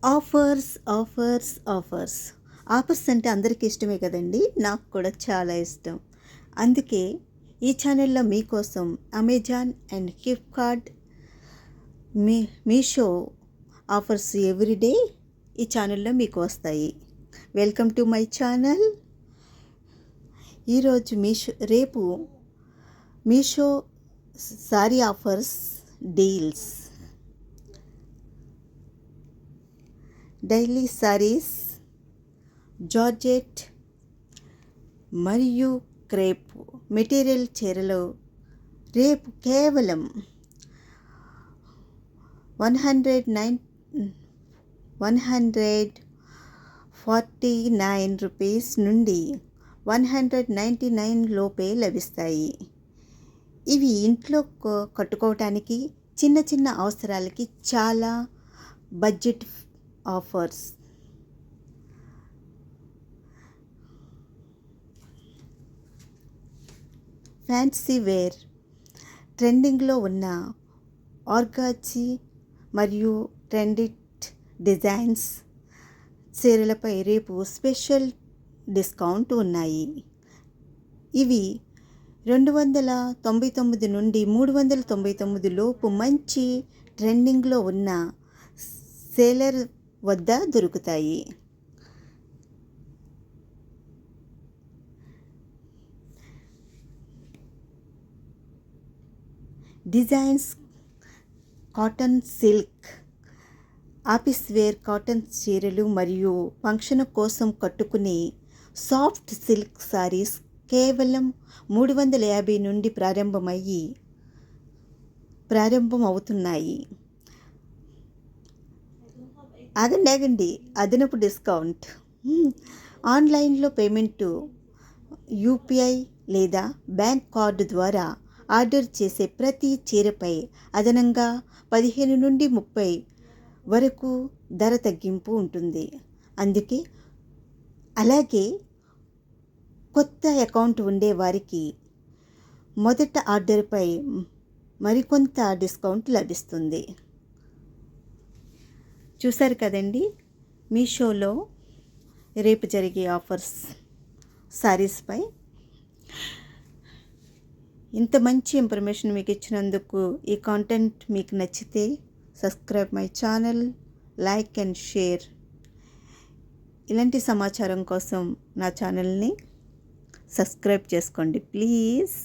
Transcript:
Offers offers offers offers అంటే అందరికీ ఇష్టమే కదండి. నాకు కూడా చాలా ఇష్టం. అందుకే ఈ ఛానల్లో మీకోసం Amazon and Flipkart, me Meesho offers everyday ఈ ఛానల్లో మీకు వస్తాయి. Welcome to my channel. ఈరోజు రేపు Meesho sorry offers deals, daily saris, georgette మరియు క్రేప్ మెటీరియల్ చీరలు రేపు కేవలం 149 రూపీస్ నుండి 199 లోపే లభిస్తాయి. ఇవి ఇంట్లో కట్టుకోవటానికి చిన్న చిన్న అవసరాలకి చాలా బడ్జెట్ ఆఫర్స్. ఫ్యాన్సీ వేర్ ట్రెండింగ్లో ఉన్న ఆర్గాంజీ మరియు ట్రెండిట్ డిజైన్స్ చీరలపై రేపు స్పెషల్ డిస్కౌంట్ ఉన్నాయి. ఇవి 299 నుండి 399 లోపు మంచి ట్రెండింగ్లో ఉన్న సేలర్ వద్ద దొరుకుతాయి. Designs cotton, silk, office wear cotton చీరలు మరియు ఫంక్షన్ కోసం కట్టుకునే సాఫ్ట్ సిల్క్ సారీస్ కేవలం 350 నుండి ప్రారంభమవుతున్నాయి. ఆగండి, అదనపు డిస్కౌంట్. ఆన్లైన్లో పేమెంటు యూపీఐ లేదా బ్యాంక్ కార్డు ద్వారా ఆర్డర్ చేసే ప్రతి చీరపై అదనంగా 15 నుండి 30 వరకు ధర తగ్గింపు ఉంటుంది. అలాగే కొత్త అకౌంట్ ఉండే వారికి మొదట ఆర్డర్పై మరికొంత డిస్కౌంట్ లభిస్తుంది. చూశారు కదండి, మీషోలో రేపు జరిగే ఆఫర్స్ సారీస్పై. ఇంత మంచి ఇన్ఫర్మేషన్ మీకు ఇచ్చినందుకు, ఈ కాంటెంట్ మీకు నచ్చితే subscribe my channel, like and share. ఇలాంటి సమాచారం కోసం నా ఛానల్ని సబ్స్క్రైబ్ చేసుకోండి ప్లీజ్.